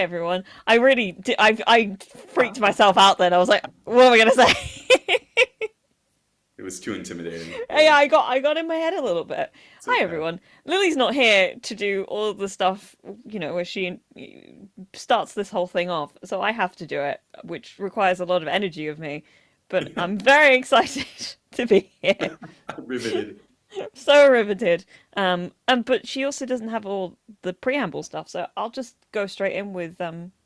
Hi everyone. I freaked myself out then. I was like, what am I gonna say? It was too intimidating. Yeah, Yeah, I got in my head a little bit. it's Hi okay. everyone. Lily's not here to do all the stuff, where she starts this whole thing off. So I have to do it, which requires a lot of energy of me. But I'm very excited to be here. Riveted. So riveted. And but she also doesn't have all the preamble stuff, so I'll just go straight in with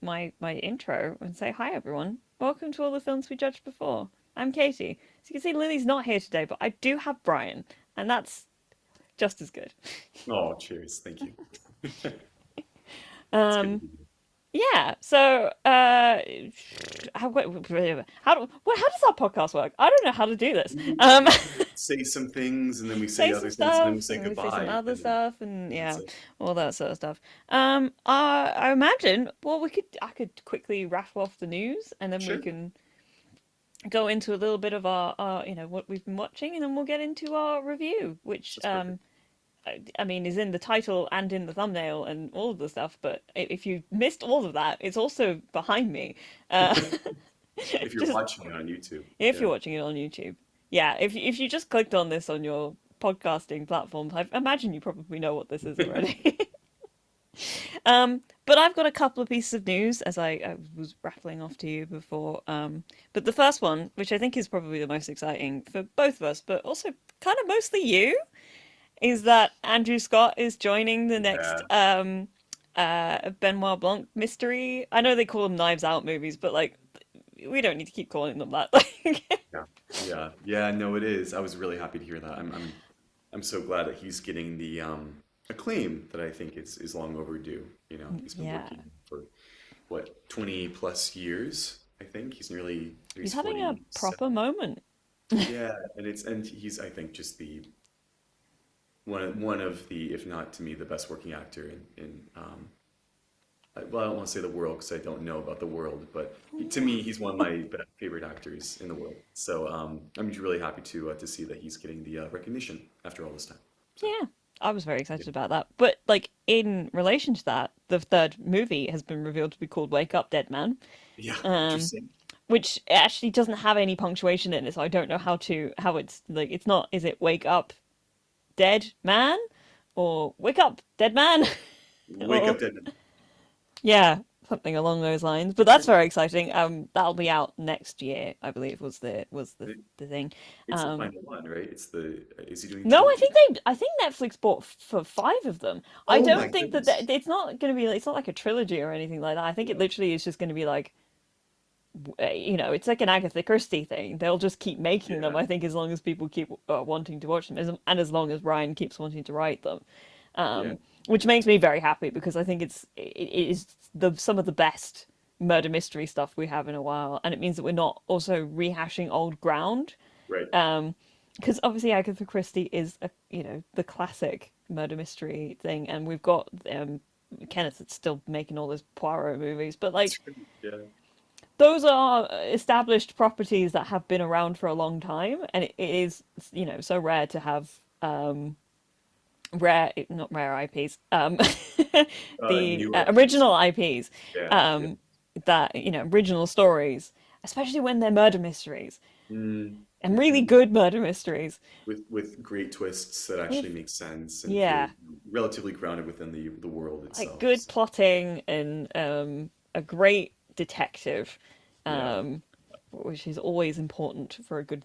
my intro and say hi everyone. Welcome to all the films we judged before. I'm Katie. So you can see Lily's not here today, but I do have Brian, and that's just as good. Oh, cheers. Thank you. It's good to Um, be here. yeah. So how does our podcast work? I don't know how to do this. We say some things and then we say Say some other things and then we stuff say and we say some goodbye other and then stuff and that's yeah, it. all that sort of stuff. I imagine, well, I could quickly rattle off the news and then we Sure. can go into a little bit of our what we've been watching, and then we'll get into our review, which That's perfect. I mean is in the title and in the thumbnail and all of the stuff. But if you missed all of that, it's also behind me. Uh, If you're just watching it on YouTube. if you're Yeah. watching it on YouTube. Yeah, if you just clicked on this on your podcasting platforms, I imagine you probably know what this is already. But I've got a couple of pieces of news as I was rattling off to you before. But the first one, which I think is probably the most exciting for both of us, but also kind of mostly you, is that Andrew Scott is joining the next Yeah. Benoit Blanc mystery. I know they call them Knives Out movies, but like we don't need to keep calling them that. Yeah. Yeah. Yeah, no, it is. I was really happy to hear that. I'm so glad that he's getting the acclaim that I think is long overdue. You know, he's been Yeah. working for what, 20 plus years, I think. He's He's having a proper 47. moment. Yeah, and he's I think just the one of the, if not to me, the best working actor well, I don't want to say the world because I don't know about the world, but to me he's one of my favorite actors in the world. So I'm really happy to see that he's getting the recognition after all this time. So Yeah, I was very yeah, excited about that. But like in relation to that, the third movie has been revealed to be called Wake Up Dead Man, yeah, um, interesting. which actually doesn't have any punctuation in it, so I don't know how it's like. It's not. Is it Wake Up Dead Man or Wake Up Dead Man? Wake or up, Deadman. yeah, something along those lines. But that's very exciting. That'll be out next year, I believe It, the thing. it's the Um, final one, right? It's the is he doing No, trilogy? I think Netflix bought for five of them. I Oh my don't think goodness. it's not going to be. It's not like a trilogy or anything like that. I think it Yeah, literally is just going to be like, it's like an Agatha Christie thing. They'll just keep making them. yeah, I think as long as people keep wanting to watch them, and as long as Ryan keeps wanting to write them, yeah. which makes me very happy because I think it is some of the best murder mystery stuff we have in a while, and it means that we're not also rehashing old ground. Right. Because obviously Agatha Christie is the classic murder mystery thing, and we've got Kenneth that's still making all those Poirot movies, but like That's right. Yeah. those are established properties that have been around for a long time, and it is so rare to have rare not rare IPs the Newer IPs. original IPs Yeah, yeah. um that original stories, especially when they're murder mysteries and really Mm-hmm. good murder mysteries With great twists that with actually make sense and yeah feel relatively grounded within the world like itself. good So, plotting and a great detective, yeah. um, which is always important for a good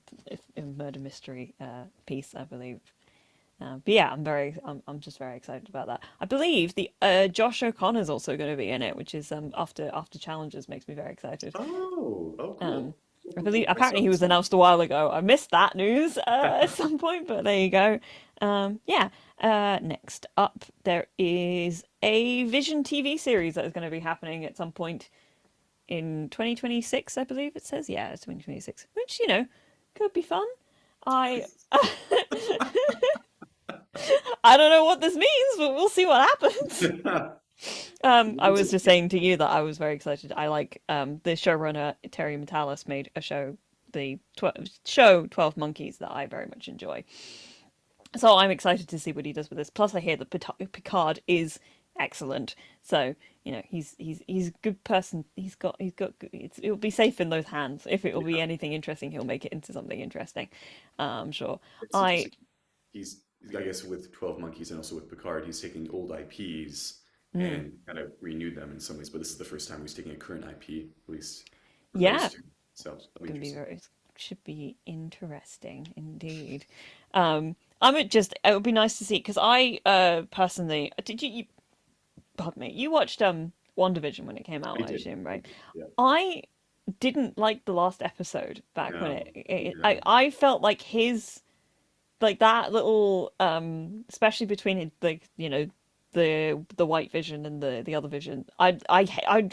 murder mystery piece, I believe. But yeah, I'm just very excited about that. I believe the Josh O'Connor's also going to be in it, which is after challenges makes me very excited. Oh, Um, cool. Cool, I cool, believe cool. I apparently saw he was this one. announced a while ago. I missed that news at some point, but there you go. Yeah. Next up, there is a Vision TV series that is going to be happening at some point in 2026, I believe it says. Yeah, it's 2026, which could be fun. I I don't know what this means, but we'll see what happens. I was just saying to you that I was very excited. I like the showrunner Terry Matalas made a show, the show 12 Monkeys, that I very much enjoy. So I'm excited to see what he does with this. Plus, I hear that Picard is excellent. So he's a good person. It'll be safe in those hands. If it will be Yeah, anything interesting, he'll make it into something interesting. I'm sure. it's I interesting. He's, I guess, with 12 Monkeys and also with Picard, he's taking old IPs mm, and kind of renewed them in some ways. But this is the first time he's taking a current IP, at least from those yeah, two. So that'll be gonna be interesting. very should be interesting indeed. I'm just it would be nice to see because I personally you pardon me you watched WandaVision when it came I out, I did. assume, I right? did. Yeah. I didn't like the last episode back when No. I No. I felt like his like that little especially between like the white vision and the other vision. I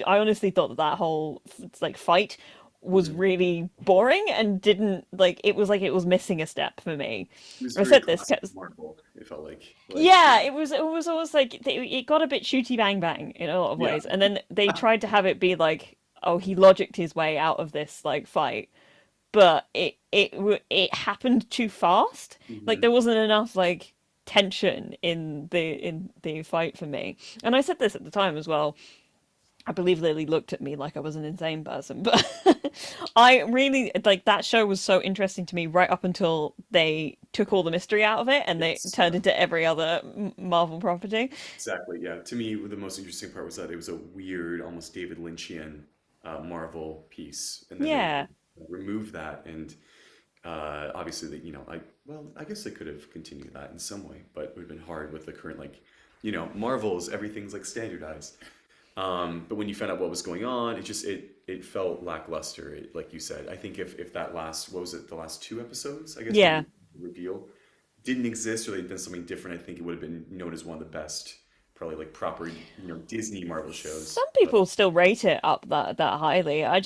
honestly thought that that whole like fight was Mhm. really boring and didn't like it was missing a step for me. It was I very said this classic 'cause Marvel. It felt like yeah, it was almost like it got a bit shooty bang bang in a lot of yeah. ways, and then they tried to have it be like, oh, he logicked his way out of this like fight, but it happened too fast. Like there Hmm. wasn't enough like tension in the fight for me. And I said this at the time as well. I believe Lily looked at me like I was an insane person, but I really like that show was so interesting to me right up until they took all the mystery out of it and they Yes. turned into every other Marvel property. Exactly. Yeah. To me, the most interesting part was that it was a weird, almost David Lynchian Marvel piece, and then they Yeah. removed that, and obviously, that I guess they could have continued that in some way, but it would have been hard with the current Marvel's everything's like standardized. But when you found out what was going on, it felt lackluster. Like you said, I think if that last what was it, the last two episodes, I guess, when Yeah. the reveal didn't exist or they'd done something different, I think it would have been known as one of the best, probably like proper, Disney Marvel shows. Some But people still rate it up that highly. I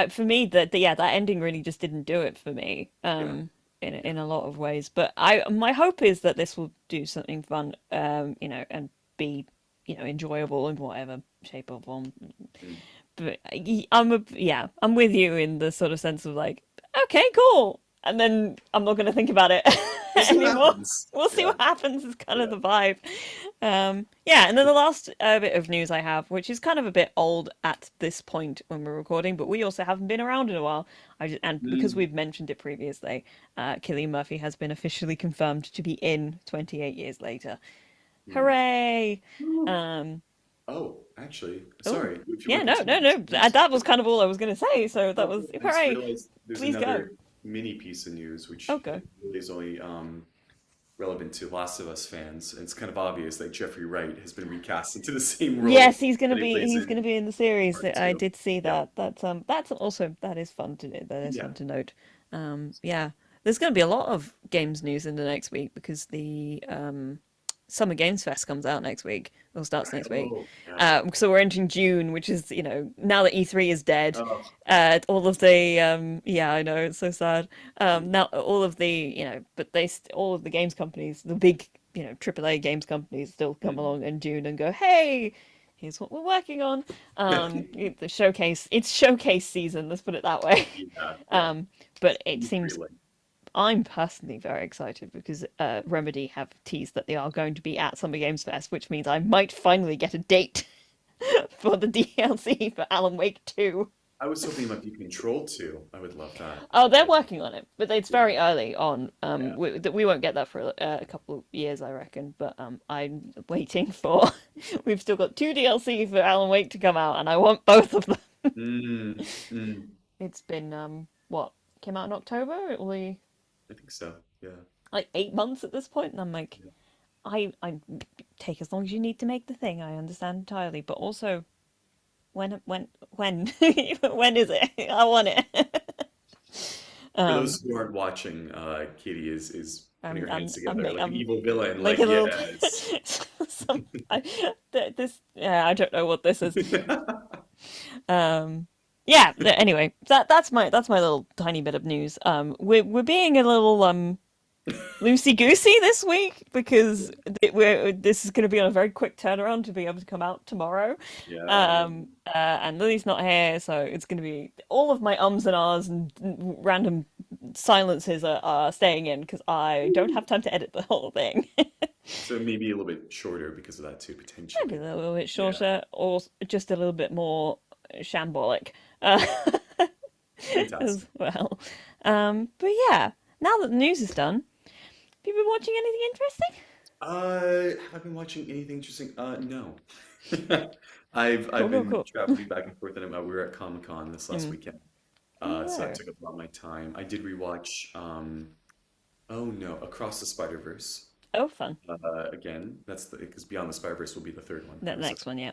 for me yeah, that ending really just didn't do it for me. yeah, yeah. In a lot of ways. But I my hope is that this will do something fun, and be, enjoyable in whatever shape or form. Mm. But I'm with you in the sort of sense of like, okay, cool, and then I'm not going to think about it We'll see what anymore. happens. We'll see Yeah, what happens. Is kind of yeah. the vibe. Yeah, and then the last bit of news I have, which is kind of a bit old at this point when we're recording, but we also haven't been around in a while. And because Mm. we've mentioned it previously, Cillian Murphy has been officially confirmed to be in 28 years later. Mm. Hooray! Ooh. Um, Oh, actually, oh, sorry. If you yeah, want to no, no, continue, no. please. That was kind of all I was going to say. So that Oh, was I just hooray! realized there's Please go. another mini piece of news, which Okay. really is only relevant to Last of Us fans. And it's kind of obvious that Jeffrey Wright has been recast into the same Yes, role that he plays he's gonna in be in the series. part I two. did see Yeah, that. That's also that is fun to that is yeah. fun to note. Yeah, there's gonna be a lot of games news in the next week because the Summer Games Fest comes out next week or starts Right. next week. Oh, yeah. So we're entering June, which is now that E3 is dead, Oh, all of the yeah, I know it's so sad. Now all of the but all of the games companies, the big AAA games companies, still come mm. along in June and go, hey, here's what we're working on. The showcase, it's showcase season. Let's put it that way. Yeah, yeah. Um, but it It's seems really. I'm personally very excited because Remedy have teased that they are going to be at Summer Games Fest, which means I might finally get a date for the DLC for Alan Wake 2. I was hoping it might be Control 2. I would love that. Oh, they're But working on it, but it's yeah, very early on. yeah. We won't get that for a couple of years, I reckon. But I'm waiting for. We've still got two DLC for Alan Wake to come out, and I want both of them. Mm, mm. It's been what came out in October? It will be I think so. Yeah. like 8 months at this point, and I'm like, I take as long as you need to make the thing. I understand entirely, but also when when when is it? I want it. For um, those who aren't watching, Katie is putting her hands I'm together like an evil villain. like Like, a little yes. this yeah, I don't know what this is. Um, yeah. Anyway, that's my little tiny bit of news. We're being a little loosey goosey this week because this is going to be on a very quick turnaround to be able to come out tomorrow. Yeah, yeah. And Lily's not here, so it's going to be all of my ums and ahs and random silences are staying in because I don't have time to edit the whole thing. So maybe a little bit shorter because of that too, Maybe potentially. a little bit Yeah, shorter, or just a little bit more shambolic uh, as fantastic. well. But yeah, now that the news is done, have you been watching anything interesting? Have I been watching anything interesting? No. I've Cool, cool, been cool. traveling back and forth, and we were at Comic-Con this last Mm. weekend. So that No. took up a lot of my time. I did rewatch oh no, Across the Spider-Verse. Oh, fun. Again, that's the because Beyond the Spider-Verse will be the third one. That So next one, yeah.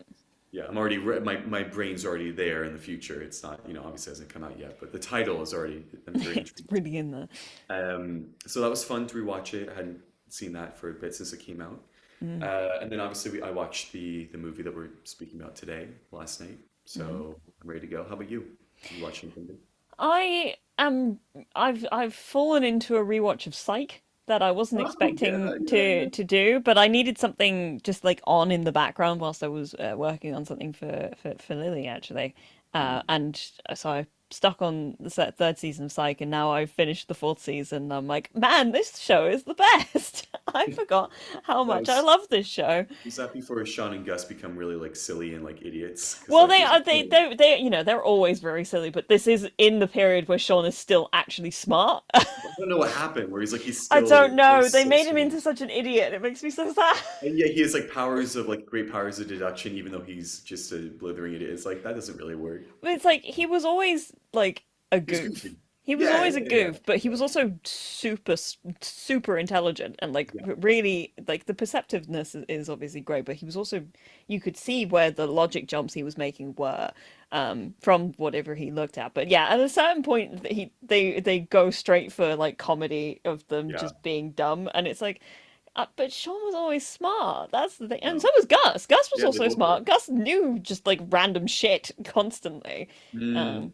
yeah, I'm already my brain's already there in the future. It's not, obviously hasn't come out yet, but the title is already. I'm very It's intrigued. really in there. So that was fun to rewatch it. I hadn't seen that for a bit since it came out. Mm. And then obviously I watched the movie that we're speaking about today last night. Mm. So I'm ready to go. How about you? You watching anything good? I am. I've fallen into a rewatch of Psych that I wasn't Oh yeah, expecting yeah, to do, but I needed something just like on in the background whilst I was working on something for Lily actually, yeah. and so I stuck on the third season of Psych, and now I've finished the fourth season. And I'm like, man, this show is the best. I forgot how That much I love this show. was that before Sean and Gus become really like silly and like idiots? Because Well, like they there's a are point. they're always very silly, but this is in the period where Sean is still actually smart. I don't know what happened where he's like he's I still don't know. They so made him smart. into such an idiot. It makes me so sad. And yeah, he has like powers of like great powers of deduction, even though he's just a blithering idiot. It's like that doesn't really work. But it's like he was always like a He's goof. goofy. He was Yeah, always yeah, a yeah, goof, but he yeah, was also super intelligent and like yeah. really like the perceptiveness is obviously great, but he was also you could see where the logic jumps he was making were from whatever he looked at. But yeah, at a certain point they go straight for like comedy of them Yeah. just being dumb, and it's like but Sean was always smart. That's the thing. And so No. was Gus. Gus was Yeah, they also both were. smart. Gus knew just like random shit constantly. Mm. Um,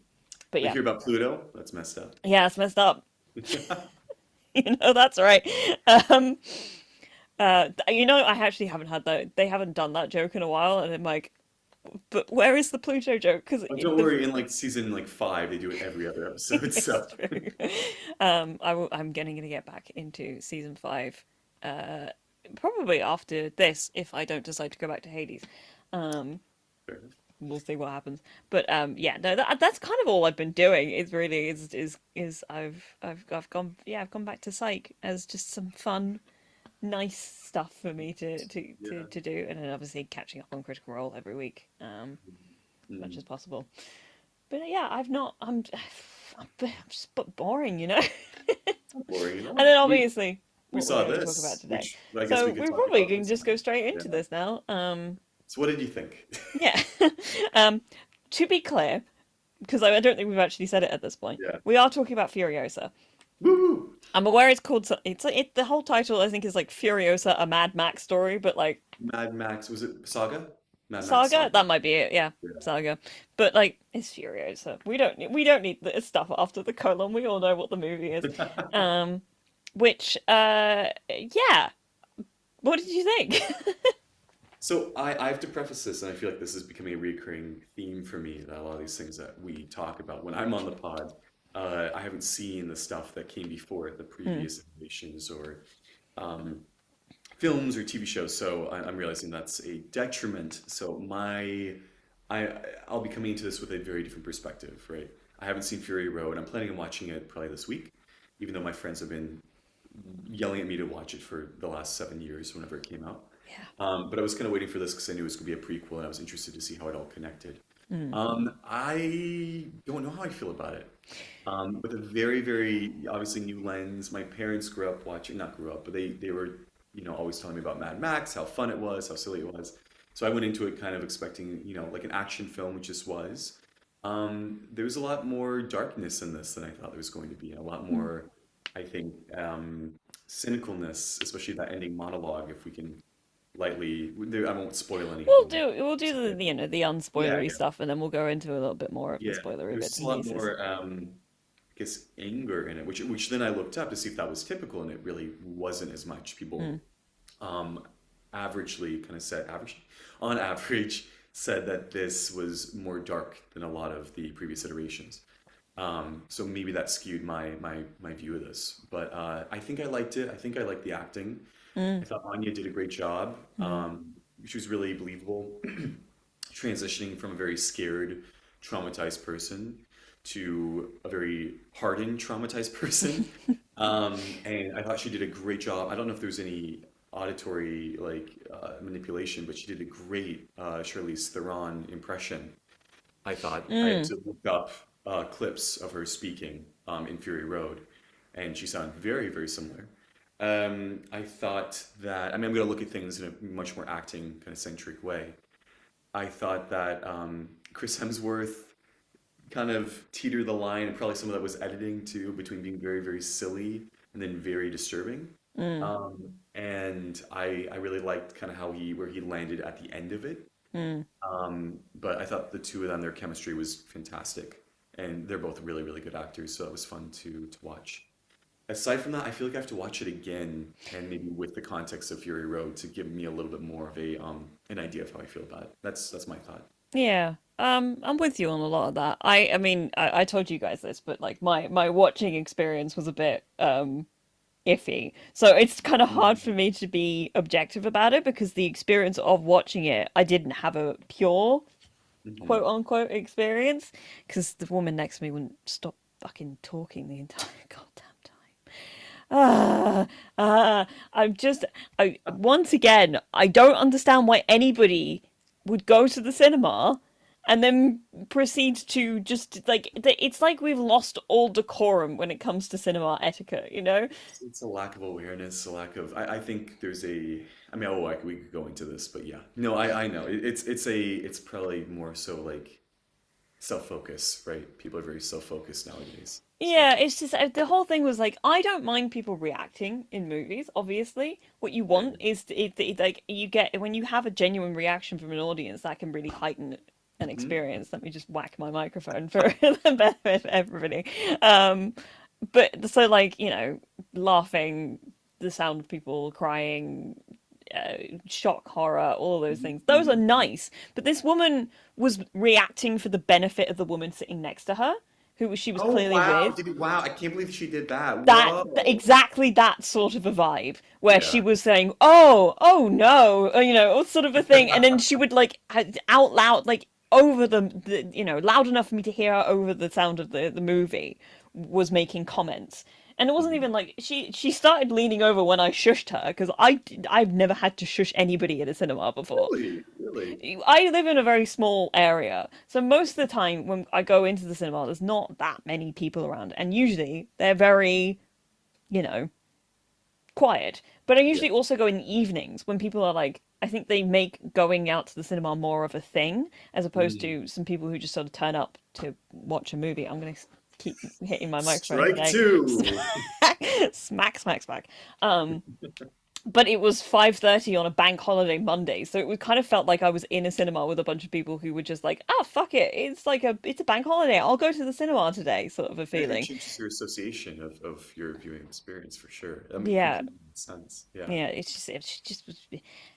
but We yeah, hear about Pluto. That's messed up. yeah, it's messed up. That's right. Um, I actually haven't had that. They haven't done that joke in a while, and I'm like, but where is the Pluto joke? Because Oh, don't the worry. In like season like 5, they do it every other episode. it's So true. I'm getting to get back into season five. Uh, Probably after this, if I don't decide to go back to Hades. Um, we'll see what happens. But yeah, no, that's kind of all I've been doing. Is really is I've gone I've gone back to Psych as just some fun, nice stuff for me yeah. to do, and then obviously catching up on Critical Role every week, as much Mm. as possible. But yeah, I've not. I'm just but boring, you know. Not boring at And all. then We obviously we what we're saw going to talk about this, today. which I guess So we could we're talk probably about going to this just go one. straight Yeah. into this now. So what did you think? Yeah. um, to be clear, because I don't think we've actually said it at this point, Yeah. we are talking about Furiosa. Woo! I'm aware it's called the whole title I think is like Furiosa, a Mad Max story, but like Mad Max, was it Saga? Mad Max Saga, Saga. that might be it. Yeah, Yeah. Saga. But like it's Furiosa. We don't need this stuff after the colon. We all know what the movie is. Um, which yeah. What did you think? So I have to preface this, and I feel like this is becoming a recurring theme for me, that a lot of these things that we talk about when I'm on the pod, I haven't seen the stuff that came before it, the Hmm. previous iterations or um, films or TV shows. So I'm realizing that's a detriment. So I I'll be coming into this with a very different perspective, right? I haven't seen Fury Road. I'm planning on watching it probably this week, even though my friends have been yelling at me to watch it for the last 7 years whenever it came out. Yeah. But I was kind of waiting for this because I knew it was going to be a prequel and I was interested to see how it all connected. Hmm. I don't know how I feel about it. With a very, very obviously new lens. My parents grew up watching, not grew up, but they were, always telling me about Mad Max, how fun it was, how silly it was. So I went into it kind of expecting, like an action film, which this was. There was a lot more darkness in this than I thought there was going to be. A lot Hmm. more, I think, cynicalness, especially that ending monologue. If we can lightly, I won't spoil anything. We'll do So, the the yeah, unspoilery yeah, stuff, and then we'll go into a little bit more of the yeah. spoilery There's bits just a and lot pieces. more, I guess, anger in it, which then I looked up to see if that was typical, and it really wasn't as much. People Hmm. um, averagely kind of said average on average said that this was more dark than a lot of the previous iterations. So maybe that skewed my view of this. But I think I liked it. I think I liked the acting. Mm, I thought Anya did a great job. mm. She was really believable, transitioning from a very scared, traumatized person to a very hardened, traumatized person. And I thought she did a great job. I don't know if there was any auditory manipulation, but she did a great Charlize Theron impression. I thought I had Mm. to look up clips of her speaking in Fury Road, and she sounded very, very similar. I thought that, I mean, I'm going to look at things in a much more acting kind of centric way. I thought that Chris Hemsworth kind of teetered the line, and probably some of that was editing too, between being very, very silly and then very disturbing. Mm. And I really liked kind of how where he landed at the end of it. Mm. But I thought the two of them, their chemistry was fantastic, and they're both really, really good actors, so it was fun to watch. Aside from that, I feel like I have to watch it again, and maybe with the context of Fury Road to give me a little bit more of a an idea of how I feel about it. That's my thought. Yeah. I'm with you on a lot of that. I mean, I told you guys this, but like my watching experience was a bit iffy. So it's kind of hard for Mm-hmm. me to be objective about it because the experience of watching it, I didn't have a pure quote unquote experience because the woman next to me wouldn't stop fucking talking the entire goddamn time. I'm just, I once again, I don't understand why anybody would go to the cinema and then proceed to just like it's like we've lost all decorum when it comes to cinema etiquette, you know? It's a lack of awareness, a lack of. I think there's a. I mean, oh, we could go into this, but yeah, no, I know it's probably more so like self-focus, right? People are very self-focused nowadays. So Yeah, it's just the whole thing was like I don't mind people reacting in movies. Obviously, what you yeah. want is like you get when you have a genuine reaction from an audience that can really heighten an Hmm. experience. Let me just whack my microphone for the benefit of everybody. Um, but so like laughing, the sound of people crying, shock horror, all those things. Those are nice. But this woman was reacting for the benefit of the woman sitting next to her, who she was Oh clearly wow! with. Wow! I can't believe she did that. That Whoa! exactly that sort of a vibe where she Yeah. was saying, "Oh no," all sort of a thing, and then she would like out loud, like over loud enough for me to hear her over the sound of the movie, was making comments. And it wasn't Mhm. even like she started leaning over when I shushed her because I've never had to shush anybody at a cinema before. Really? Really? I live in a very small area, so most of the time when I go into the cinema, there's not that many people around, and usually they're very, you know, quiet. But I Yeah. usually also go in the evenings when people are like, I think they make going out to the cinema more of a thing as opposed Mm. to some people who just sort of turn up to watch a movie. I'm gonna keep hitting my microphone Strike today. two. Smack, smack, smack. Um, but it was 5:30 on a bank holiday Monday, so it kind of felt like I was in a cinema with a bunch of people who were just like, "Ah, fuck it, it's a bank holiday. I'll go to the cinema today," sort of a It feeling. changes your association of your viewing experience for sure. I mean, Yeah, completely makes sense. Yeah. yeah. It's just was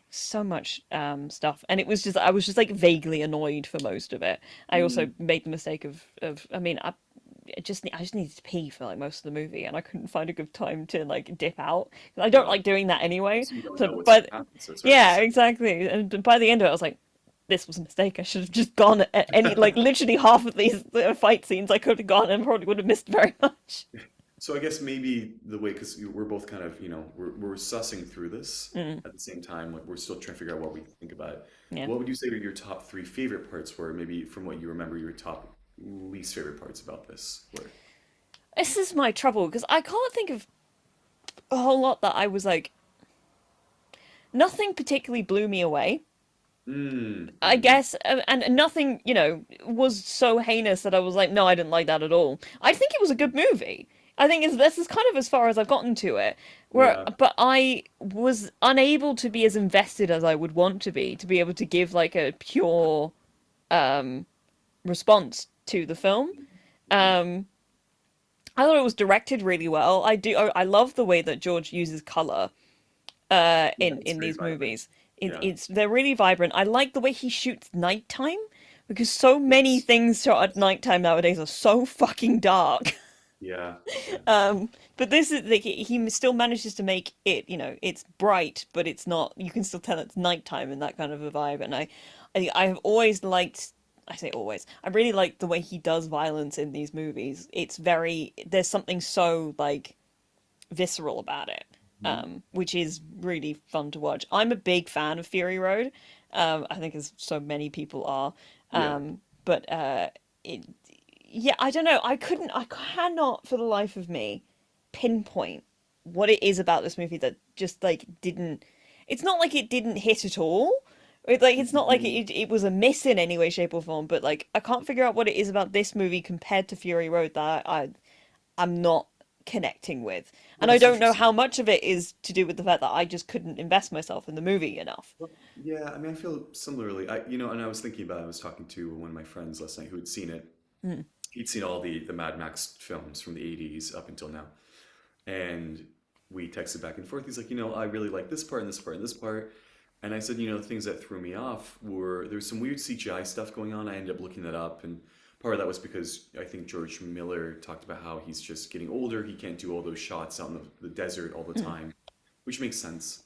so much stuff, and it was just I was just like vaguely annoyed for most of it. I also Mm. made the mistake of I mean I just needed to pee for like most of the movie, and I couldn't find a good time to like dip out. I don't Yeah. like doing that anyway. So you don't So, know what's going but to happen. So it's hard to yeah, say. exactly. And by the end of it, I was like, this was a mistake. I should have just gone at any like literally half of these fight scenes. I could have gone and probably would have missed very much. So I guess maybe the way, because we're both kind of, we're sussing through this Mm, at the same time, like we're still trying to figure out what we think about it. yeah, What would you say are your top three favorite parts were? Maybe from what you remember, your top least favorite parts about this were. this is my trouble because I can't think of a whole lot that I was like. Nothing particularly blew me away. Mm, I mm, guess, and nothing, was so heinous that I was like, no, I didn't like that at all. I think it was a good movie. I think this is kind of as far as I've gotten to it. yeah. But I was unable to be as invested as I would want to be able to give like a pure response to the film. Mm, Um, I thought it was directed really well. I love the way that George uses color yeah, in it's very these vibrant. movies. Yeah. They're really vibrant. I like the way he shoots nighttime, because so many Yes. things shot at nighttime nowadays are so fucking dark. Yeah. Yeah. But this is like he still manages to make it, it's bright, but it's not. You can still tell it's nighttime and that kind of a vibe. And I have always liked. I say always. I really like the way he does violence in these movies. It's very. There's something so like visceral about it, Mhm. which is really fun to watch. I'm a big fan of Fury Road. I think as so many people are. Yeah. But it, yeah, I don't know. I cannot for the life of me pinpoint what it is about this movie that just like didn't. It's not like it didn't hit at all. It's not like Mhm. it was a miss in any way, shape, or form. But like I can't figure out what it is about this movie compared to Fury Road that I'm not connecting with. Well, And I that's don't know how interesting. much of it is to do with the fact that I just couldn't invest myself in the movie enough. Well, yeah, I mean, I feel similarly. And I was thinking about it. I was talking to one of my friends last night who had seen it. Mm. He'd seen all the Mad Max films from the 80s up until now. And we texted back and forth. He's like, I really like this part and this part and this part. And I said, the things that threw me off were there was some weird CGI stuff going on. I ended up looking that up, and part of that was because I think George Miller talked about how he's just getting older. He can't do all those shots out in the desert all the Mm. time, which makes sense.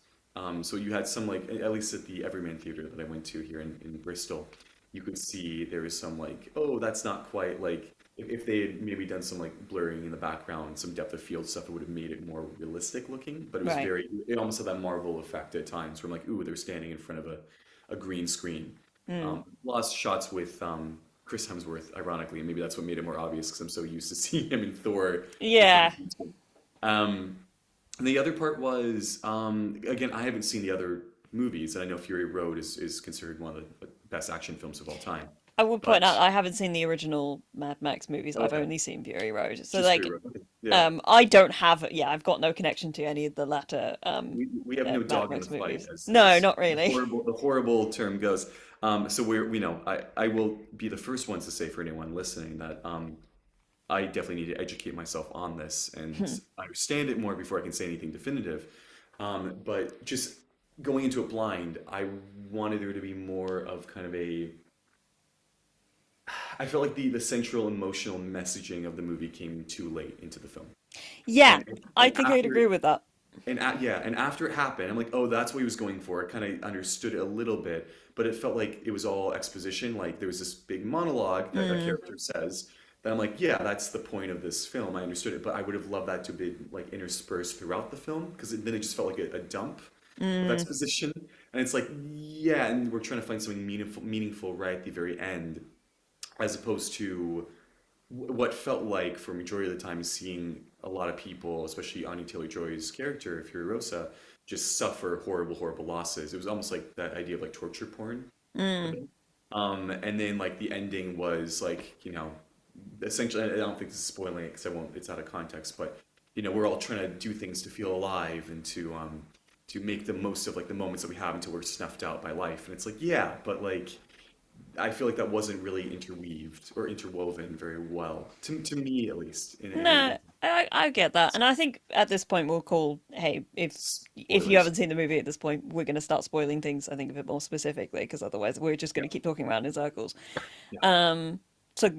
So you had some like at least at the Everyman Theater that I went to here in Bristol, you could see there was some like, oh, that's not quite like if they had maybe done some like blurring in the background, some depth of field stuff, it would have made it more realistic looking. But it was Right. very, it almost had that Marvel effect at times where I'm like, ooh, they're standing in front of a green screen. Mm. Lost shots with Chris Hemsworth, ironically, and maybe that's what made it more obvious because I'm so used to seeing him in Thor and from Yeah. YouTube. Um, and the other part was, again, I haven't seen the other movies, and I know Fury Road is considered one of the best action films of all time. I will point But out I haven't seen the original Mad Max movies. I've okay, only seen Fury Road. So just Fury like Road. Okay. Yeah, I don't have I've got no connection to any of the latter we have no Mad dog in the Max fight, movies. as No, not really. the horrible term goes. So I will be the first ones to say for anyone listening that I definitely need to educate myself on this and understand it more before I can say anything definitive. But just going into it blind, I wanted there to be more of kind of a. I felt like the central emotional messaging of the movie came too late into the film, Yeah, I and think I'd after agree with that. yeah, and after it happened, I'm like, oh, that's what he was going for. I kind of understood it a little bit, but it felt like it was all exposition. Like there was this big monologue that a Mm. character says. That I'm like, yeah, that's the point of this film. I understood it, but I would have loved that to be like interspersed throughout the film because then it just felt like a dump of Mm. exposition. And it's like, yeah, and we're trying to find something meaningful right at the very end, as opposed to what felt like for a majority of the time seeing a lot of people, especially Anya Taylor-Joy's character, Furiosa, just suffer horrible, horrible losses. It was almost like that idea of like torture porn a Mm. bit. And then like the ending was like, essentially, I don't think this is spoiling it because I won't, it's out of context, but we're all trying to do things to feel alive and to make the most of like the moments that we have until we're snuffed out by life. And it's like, yeah, but like I feel like that wasn't really interweaved or interwoven very well, to me at least. No, I get that, and I think at this point we'll call, hey, if you Spoilers. haven't seen the movie at this point, we're going to start spoiling things. I think a bit more specifically, because otherwise we're just going Yeah, to keep talking around in circles. yeah. So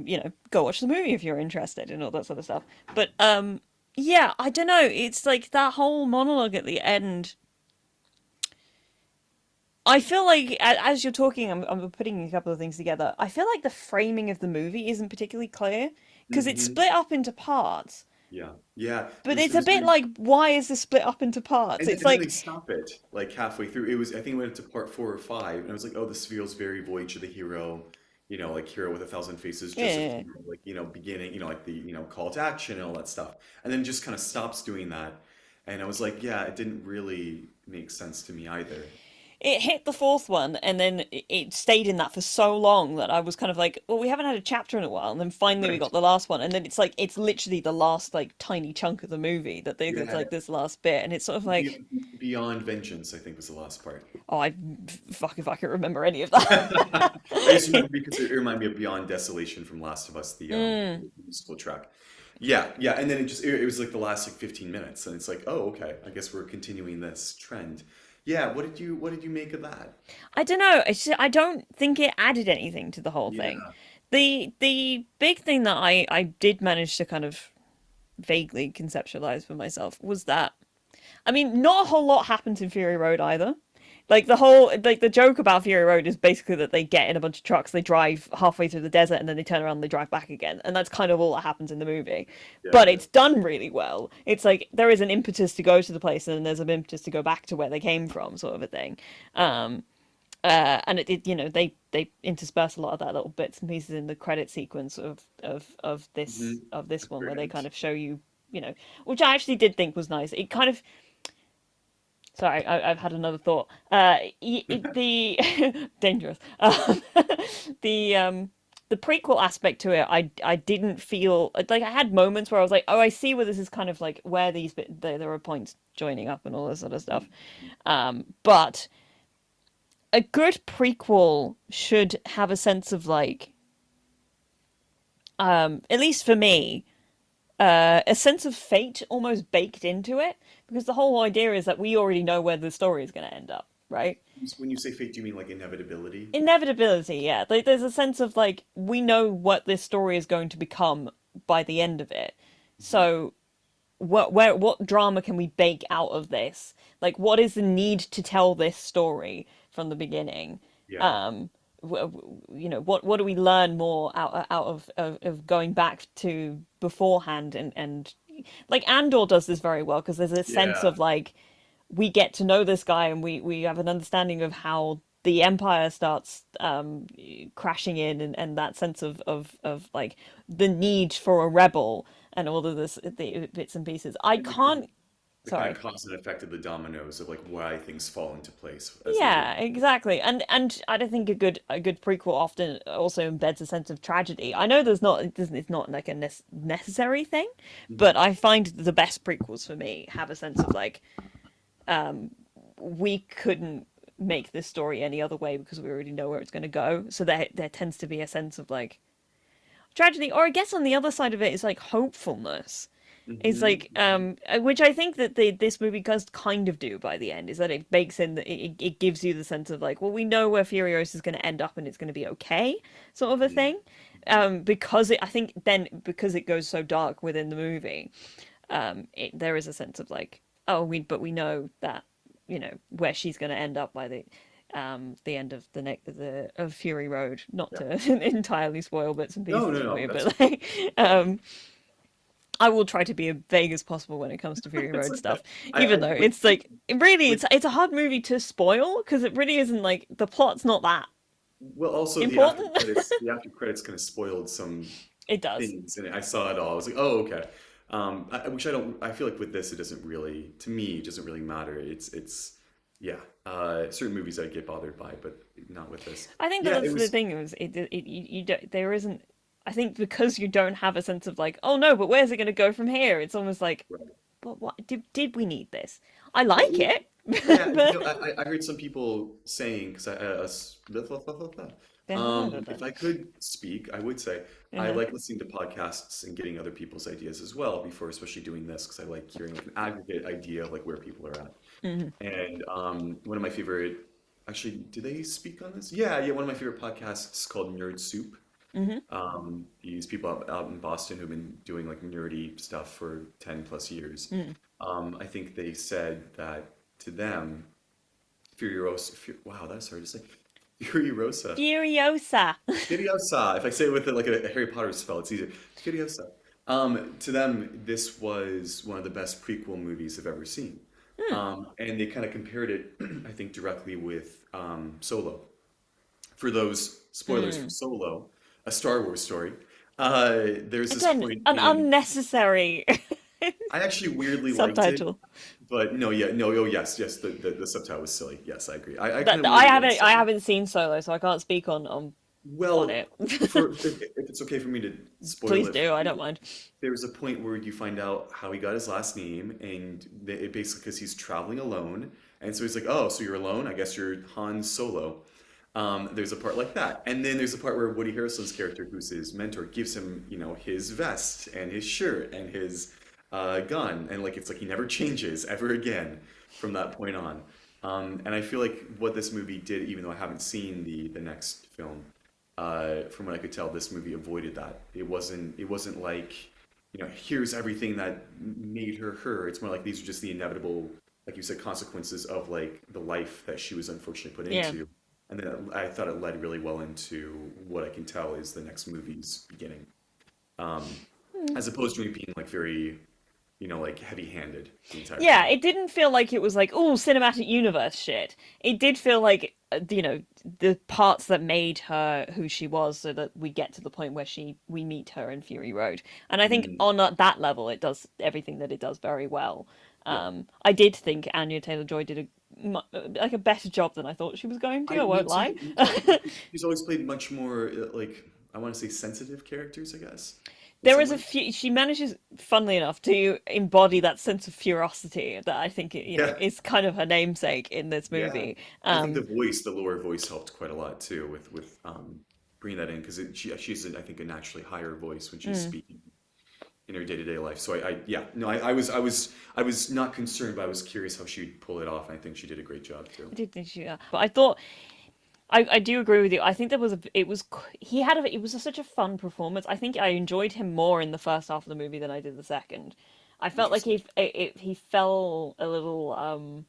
go watch the movie if you're interested and all that sort of stuff. But yeah, I don't know. It's like that whole monologue at the end. I feel like as you're talking, I'm putting a couple of things together. I feel like the framing of the movie isn't particularly clear because it's Hmm. split up into parts. Yeah, yeah. But It it's a was bit weird. like, why is this split up into parts? It's And then they like, stop it like halfway through. It was I think it went to part 4 or 5, and I was like, oh, this feels very Voyage of the Hero. Like Hero with a Thousand Faces, Joseph yeah, Campbell, like beginning, like the call to action and all that stuff, and then just kind of stops doing that. And I was like, yeah, it didn't really make sense to me either. it hit the fourth one, and then it stayed in that for so long that I was kind of like, well, we haven't had a chapter in a while, and then finally we Right. got the last one, and then it's like it's literally the last like tiny chunk of the movie that it's Yeah. like this last bit, and it's sort of like, Beyond Vengeance, I think was the last part. oh, I fuck if I can remember any of I that. just remember because it reminded me of Beyond Desolation from Last of Us, Mm. the musical track. Yeah, yeah, and then it was like the last like 15 minutes, and it's like, oh, okay, I guess we're continuing this trend. Yeah, what did you make of that? I don't know. I don't think it added anything to the whole thing. Yeah. The big thing that I did manage to kind of vaguely conceptualize for myself was that, I mean, not a whole lot happens in Fury Road either. Like the joke about Fury Road is basically that they get in a bunch of trucks, they drive halfway through the desert, and then they turn around and they drive back again, and that's kind of all that happens in the movie. Yeah, But yeah. it's done really well. It's like there is an impetus to go to the place, and then there's an impetus to go back to where they came from, sort of a thing. Um, and you know, they intersperse a lot of that little bits and pieces in the credit sequence of this one, where they kind Brilliant. of show you, you know, which I actually did think was nice. It kind of, sorry, I've had another thought. The dangerous. The prequel aspect to it, I didn't feel like, I had moments where I was like, oh, I see where this is kind of like where there are points joining up and all this sort of stuff. But a good prequel should have a sense of like, at least for me, a sense of fate almost baked into it, because the whole idea is that we already know where the story is going to end up, right? When you say fate, do you mean like inevitability? Inevitability, yeah. Like, there's a sense of like, we know what this story is going to become by the end of it. Mhm. So what drama can we bake out of this? Like, what is the need to tell this story from the beginning? Yeah. Um, you know, what do we learn more out of going back to beforehand, and like Andor does this very well, because there's a sense Yeah. of like, we get to know this guy, and we have an understanding of how the empire starts crashing in, and that sense of like the need for a rebel and all of this, the bits and pieces. I And can't. the kind Sorry. of cause and effect of the dominoes of like why things fall into place as they do. Yeah, exactly. And I don't think a good prequel often also embeds a sense of tragedy. I know it's not like a necessary thing, but Mhm. I find the best prequels for me have a sense of like, we couldn't make this story any other way because we already know where it's going to go. So there tends to be a sense of like tragedy, or I guess on the other side of it is like hopefulness. It's Mhm. like, which I think that this movie does kind of do by the end, is that it bakes in that it gives you the sense of like, well, we know where Furiosa is going to end up and it's going to be okay, sort of a Mhm. thing. Because I think then, because it goes so dark within the movie, there is a sense of like, oh, we know that, you know, where she's going to end up by the end of of Fury Road. Not Yeah. to entirely spoil bits and No, pieces no, for no. you, That's but like, um, I will try to be as vague as possible when it comes to Fury it's Road okay. stuff, I even though with it's like, really, with it's a hard movie to spoil, because it really isn't like, the plot's not that well, also important. the after credits kind of spoiled some It does. things, and I saw it all. I was like, oh, okay. Which I don't. I feel like with this, it doesn't really, to me, it doesn't really matter. Yeah. Certain movies I get bothered by, but not with this. I think that Yeah, it that's the was. thing, is you don't, there isn't. I think because you don't have a sense of like, oh no, but where's it going to go from here? It's almost like, Right. but what did we need this? I Well, like it, yeah, you know, but I heard some people saying, because blah, blah, blah, blah, blah. uh-huh. If I could speak, I would say I like listening to podcasts and getting other people's ideas as well before, especially doing this, because I like hearing like an aggregate idea of like where people are at. Mhm. And one of my favorite, actually, do they speak on this? Yeah, yeah. One of my favorite podcasts is called Nerd Soup. Mhm. These people out in Boston who've been doing like nerdy stuff for 10 plus years. Mhm. I think they said that to them, Furiosa, wow, that's hard to say. Furiosa. Furiosa. Furiosa. If I say it with like a Harry Potter spell, it's easier. Furiosa. To them, this was one of the best prequel movies I've ever seen. Hmm. And they kind of compared it, I think, directly with Solo. For those spoilers for Mm. Solo, a Star Wars story, there's this Again, point an in. unnecessary I actually weirdly liked it, subtitle. but no, yeah, no, oh yes, yes, the subtitle was silly. Yes, I agree. I kind That of I weirdly liked haven't I Solo. haven't seen Solo, so I can't speak on Well, it. for if it's okay for me to spoil Please it for do. I don't you, mind. there's a point where you find out how he got his last name, and it basically because he's traveling alone, and so he's like, "Oh, so you're alone? I guess you're Han Solo." There's a part like that, and then there's a part where Woody Harrelson's character, who's his mentor, gives him, you know, his vest and his shirt and his gun, and like it's like he never changes ever again from that point on. And I feel like what this movie did, even though I haven't seen the next film, from what I could tell, this movie avoided that. It wasn't like, here's everything that made her her. It's more like these are just the inevitable, like you said, consequences of like the life that she was unfortunately put Yeah. into. And then I thought it led really well into what I can tell is the next movie's beginning, um, as opposed to it being like very, like heavy-handed the entire Yeah, time. it didn't feel like it was like, oh, cinematic universe shit. It did feel like, the parts that made her who she was, so that we get to the point where we meet her in Fury Road. And I think Mm, on that level, it does everything that it does very well. yeah. I did think Anya Taylor-Joy did like a better job than I thought she was going to. I Me won't too. lie. Me too. She's always played much more like I want to say sensitive characters, I guess, in There some is a ways. few. She manages, funnily enough, to embody that sense of ferocity that I think Yeah, is kind of her namesake in this yeah. movie. I think the lower voice helped quite a lot too with bringing that in because she's I think a naturally higher voice when she's Mm, speaking in her day-to-day life. So I yeah no I was not concerned, but I was curious how she'd pull it off. And I think she did a great job too. I did think she, but I thought I do agree with you. I think there was he had it was such a fun performance. I think I enjoyed him more in the first half of the movie than I did the second. I felt like Interesting. he fell a little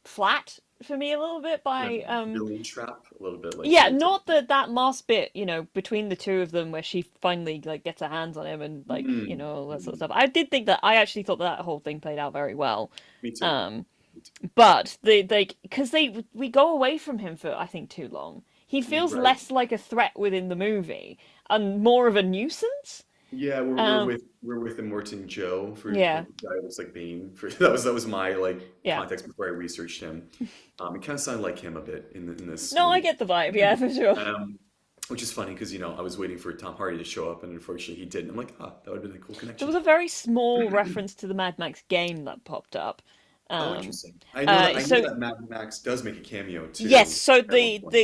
flat for me a little bit Like by villain trap, a little bit like yeah, the not typical. that last bit, between the two of them where she finally like gets her hands on him and like, Mm, all that sort of mm, stuff. I actually thought that whole thing played out very well. me too. Um, Me too. but because we go away from him for I think too long. He feels Right. less like a threat within the movie and more of a nuisance. Yeah, Um, we're with Immortan Joe for yeah, like the guy who looks like Bane. For that was my like yeah. context before I researched him. It kind of sounded like him a bit in this No, I movie, get the vibe. Yeah, for sure. um, which is funny because I was waiting for Tom Hardy to show up, and unfortunately he didn't. I'm like, ah, that would have been a cool There was connection. a very small reference to the Mad Max game that popped up. Oh, Um, interesting. I know so that Mad Max does make a cameo yes, too so at one point.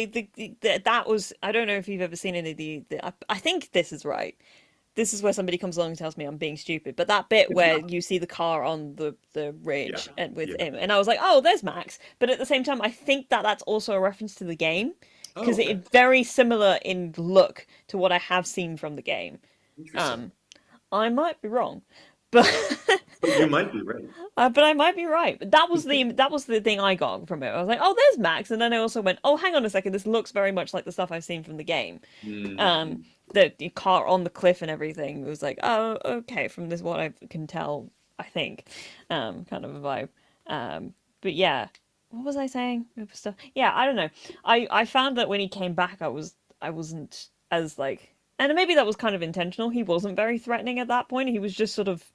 that was I don't know if you've ever seen any of I think this is right. This is where somebody comes along and tells me I'm being stupid. But that bit where you see the car on the Yeah, ridge and with yeah. him, and I was like, oh, there's Max. But at the same time, I think that that's also a reference to the game Oh, because okay. it's very similar in look to what I have seen from the game. Interesting. Um, I might be wrong, but But you might be right. but I might be right. But that was the thing I got from it. I was like, oh, there's Max, and then I also went, oh, hang on a second, this looks very much like the stuff I've seen from the game. Um, Mm-hmm. the car on the cliff and everything was like, oh, okay, from this what I can tell, I think, kind of a vibe. But yeah, what was I saying? Stuff. Yeah, I don't know. I found that when he came back, I wasn't as like, and maybe that was kind of intentional. He wasn't very threatening at that point. He was just sort of,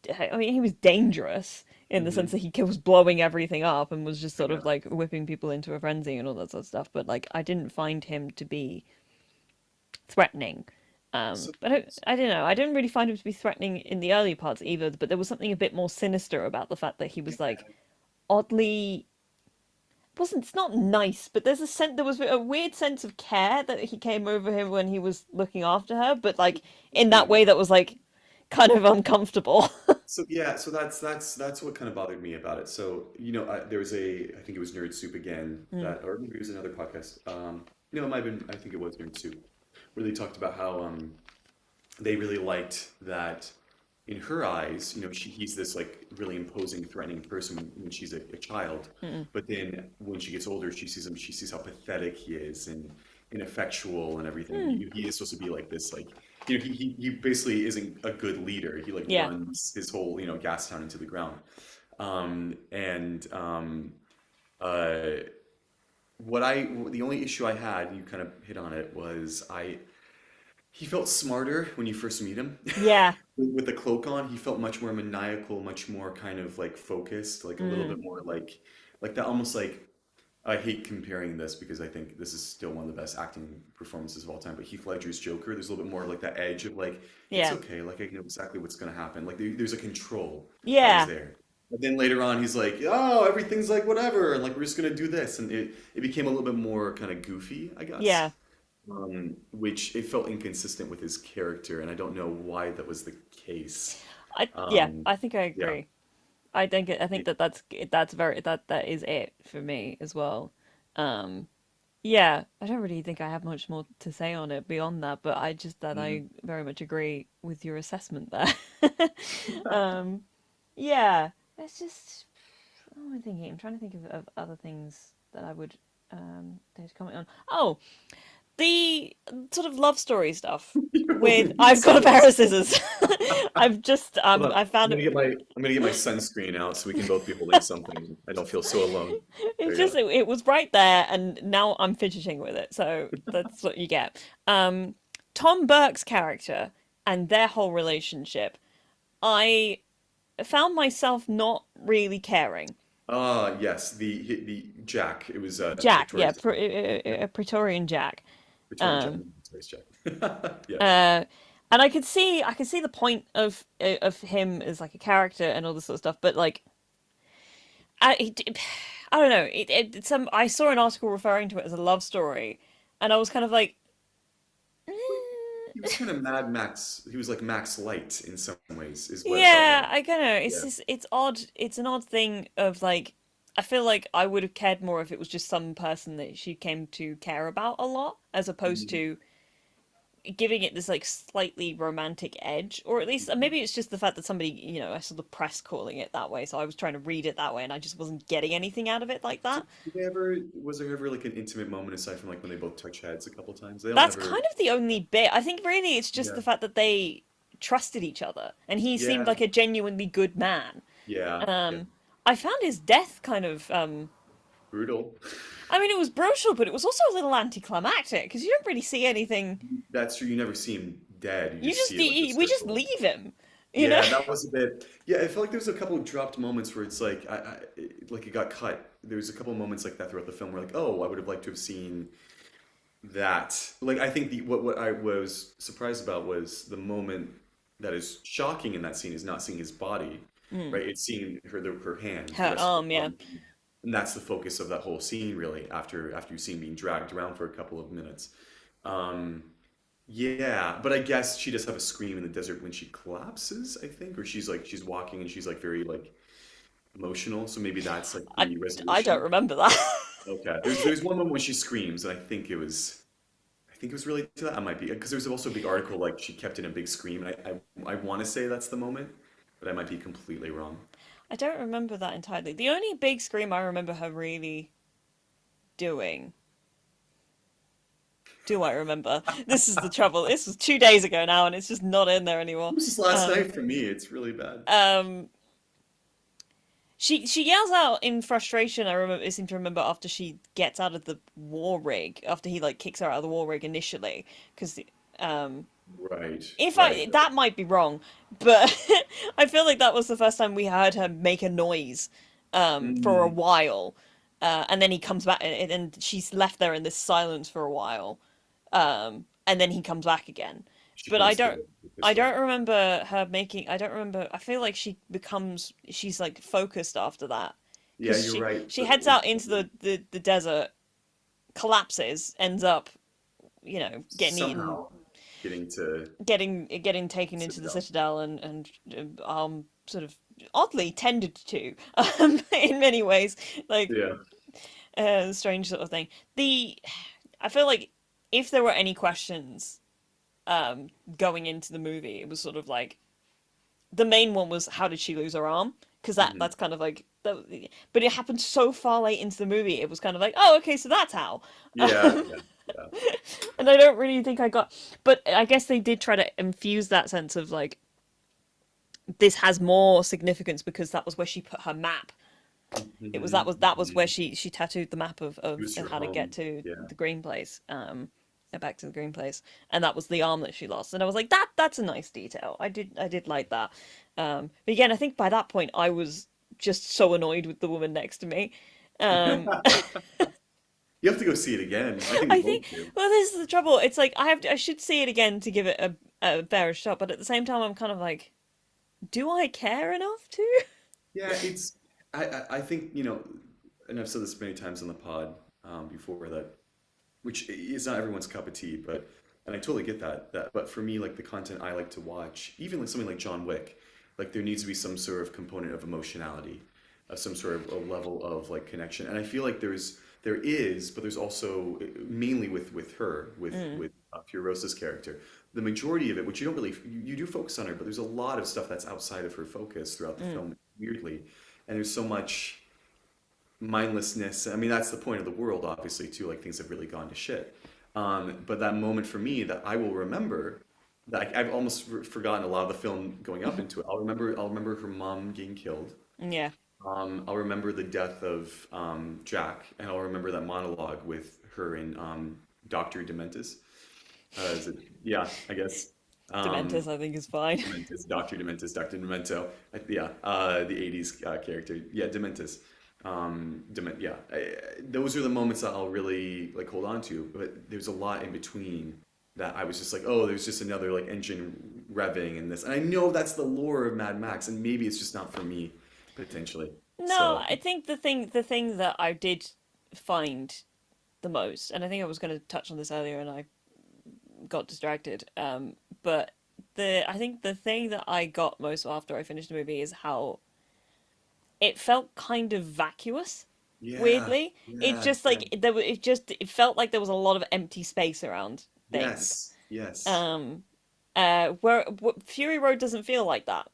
I mean, he was dangerous in the sense Mm-hmm. that he was blowing everything up and was just I sort of guess. like whipping people into a frenzy and all that sort of stuff. But like, I didn't find him to be threatening. So, But I don't know. I didn't really find him to be threatening in the early parts either. But there was something a bit more sinister about the fact that he was like oddly wasn't. It's not nice, but there's a sense. There was a weird sense of care that he came over him when he was looking after her, but like in that yeah. way that was like kind of uncomfortable. So yeah, so that's what kind of bothered me about it. So there was I think it was Nerd Soup again Mm, that, or maybe it was another podcast. No, it might have been. I think it was Nerd Soup, where they talked about how they really liked that in her eyes, he's this like really imposing, threatening person when she's a child, mm, but then when she gets older, she sees him, she sees how pathetic he is and ineffectual and everything. mm. He is supposed to be like this, like he basically isn't a good leader. He like Yeah, runs his whole gas town into the ground. And uh, the only issue I had, you kind of hit on it, was he felt smarter when you first meet him. yeah, With the cloak on, he felt much more maniacal, much more kind of like focused, like a little mm, bit more like that, almost like I hate comparing this because I think this is still one of the best acting performances of all time. But Heath Ledger's Joker, there's a little bit more like that edge of like, it's yeah, okay, like I know exactly what's gonna happen. Like there's a control that was yeah, there. But then later on, he's like, oh, everything's like whatever, and like we're just gonna do this, and it became a little bit more kind of goofy, I guess, yeah. which it felt inconsistent with his character, and I don't know why that was the case. Yeah, Um, I think I yeah, agree. I think that's very that is it for me as well. Um, yeah, I don't really think I have much more to say on it beyond that, but I just that Mm. I very much agree with your assessment there. Um, yeah, it's just what am I thinking? I'm trying to think of other things that I would dare to comment on. Oh, the sort of love story stuff You're with holding I've got a pair of scissors. scissors. I've just Hold on. I found it. I'm gonna get my sunscreen out so we can both be holding something. I don't feel so alone. There It's you just go. it was right there, and now I'm fidgeting with it. So that's what you get. Tom Burke's character and their whole relationship, I found myself not really caring. Ah, yes, the Jack. It was Jack, yeah, Victoria's. Yeah, a Praetorian Jack. Victorian Jack. Um, Victoria's Jack. Yes. uh, and I could see the point of him as like a character and all this sort of stuff, but like I don't know. I saw an article referring to it as a love story, and I was kind of like, He was kind of Mad Max. He was like Max Light in some ways, is what it felt yeah, like. I don't know. It's Yeah. just it's odd. It's an odd thing of like. I feel like I would have cared more if it was just some person that she came to care about a lot, as opposed Mhm. to giving it this like slightly romantic edge, or at least maybe it's just the fact that somebody, I saw the press calling it that way, so I was trying to read it that way, and I just wasn't getting anything out of it like that. Was there ever like an intimate moment aside from like when they both touch heads a couple times? They don't That's ever. kind of the only bit. I think really it's just Yeah. the fact that they trusted each other, and he seemed Yeah. like a genuinely good man. Yeah. Yeah. Um, I found his death kind of. Brutal. I mean, it was brutal, but it was also a little anticlimactic because you don't really see anything. That's true. You never see him dead. You You just just see it like the we just circle. leave him, you know. Yeah, that was a bit. Yeah, I felt like there was a couple of dropped moments where it's like, like it got cut. There was a couple of moments like that throughout the film where like, oh, I would have liked to have seen that. Like, I think what I was surprised about was the moment that is shocking in that scene is not seeing his body, Mm. right? It's seeing her hand, the Her rest of arm, her yeah. arm, and that's the focus of that whole scene, really. After you see him being dragged around for a couple of minutes. Um, yeah, but I guess she does have a scream in the desert when she collapses, I think, or she's walking and she's like very like emotional. So maybe that's like I the I don't resolution. remember that. Okay, there's one moment when she screams, and I think it was related to that. I might be because there's also a big article like she kept in a big scream, and I want to say that's the moment, but I might be completely wrong. I don't remember that entirely. The only big scream I remember her really doing. Do I remember? This is the trouble. This was 2 days ago now, and it's just not in there anymore. This was last Um, night for me. It's really bad. um, she yells out in frustration. I seem to remember after she gets out of the war rig, after he like kicks her out of the war rig initially, because um, Right, if right. I that might be wrong, but I feel like that was the first time we heard her make a noise for a Mm, while, and then he comes back, and she's left there in this silence for a while, and then he comes back again. she But points the I pistol. don't remember her making. I don't remember. I feel like she's like focused after that Yeah, because you're right. she heads out into the desert, collapses, ends up getting eaten, Somehow getting to getting taken into the Citadel. citadel and sort of oddly tended to in many ways, like Yeah. strange sort of thing. The I feel like if there were any questions going into the movie, it was sort of like the main one was how did she lose her arm, because Hmm. that's kind of like but it happened so far late into the movie, it was kind of like, oh, okay, so that's how. Yeah, yeah, yeah. And I don't really think I got, but I guess they did try to infuse that sense of like this has more significance because that was where she put her map. It was Hmm. that was where Hmm. she tattooed the map It was of her how to get home. to Yeah. the green place, back to the green place, and that was the arm that she lost. And I was like, that's a nice detail. I did like that. But again, I think by that point I was just so annoyed with the woman next to me. Um, You have to go see it again. I think we I both think, do. well, this is the trouble. It's like I should see it again to give it a better shot, but at the same time, I'm kind of like, do I care enough to? Yeah, it's I think, and I've said this many times on the pod before that which is not everyone's cup of tea, but and I totally get that but for me like the content I like to watch, even like something like John Wick, Like there needs to be some sort of component of emotionality, some sort of a level of like connection. And I feel like there is, but there's also mainly with her, Mm, with Furosa's character, the majority of it, which you don't really you do focus on her, but there's a lot of stuff that's outside of her focus throughout the mm, film, weirdly, and there's so much mindlessness. I mean, that's the point of the world, obviously, too. Like things have really gone to shit. But that moment for me that I will remember, that I've almost forgotten a lot of the film going up into it. I'll remember her mom getting killed. yeah. I'll remember the death of Jack, and I'll remember that monologue with her and Doctor Dementis. Is it? Yeah, I guess. Um, Dementis, I think, is fine. Dementis, Doctor Dementis, Doctor Demento. Yeah, the '80s character. Yeah, Dementis. Yeah. Those are the moments that I'll really like hold on to. But there's a lot in between that I was just like, oh, there's just another like engine revving in this, and I know that's the lore of Mad Max, and maybe it's just not for me potentially. No, So I think the thing that I did find the most, and I think I was going to touch on this earlier, and I got distracted. But I think the thing that I got most after I finished the movie is how it felt kind of vacuous. yeah, Weirdly, it yeah, just yeah. like it felt like there was a lot of empty space around things. Yes, yes. Um, Fury Road doesn't feel like that.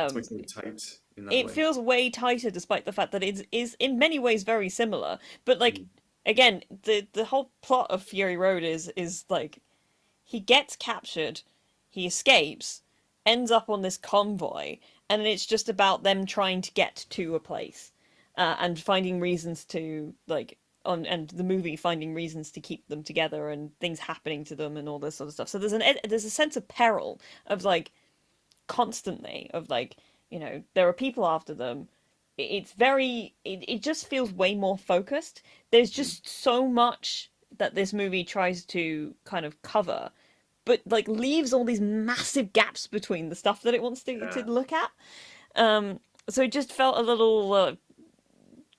It's Um, much more tight in that it way. feels way tighter, despite the fact that it is in many ways very similar. But like Mm, again, the whole plot of Fury Road is like he gets captured, he escapes, ends up on this convoy, and it's just about them trying to get to a place, and finding reasons to like on and the movie finding reasons to keep them together and things happening to them and all this sort of stuff. So there's a sense of peril of like constantly of like there are people after them. It's very it just feels way more focused. There's mm. just so much that this movie tries to kind of cover, but like leaves all these massive gaps between the stuff that it wants to Yeah. look at. So it just felt a little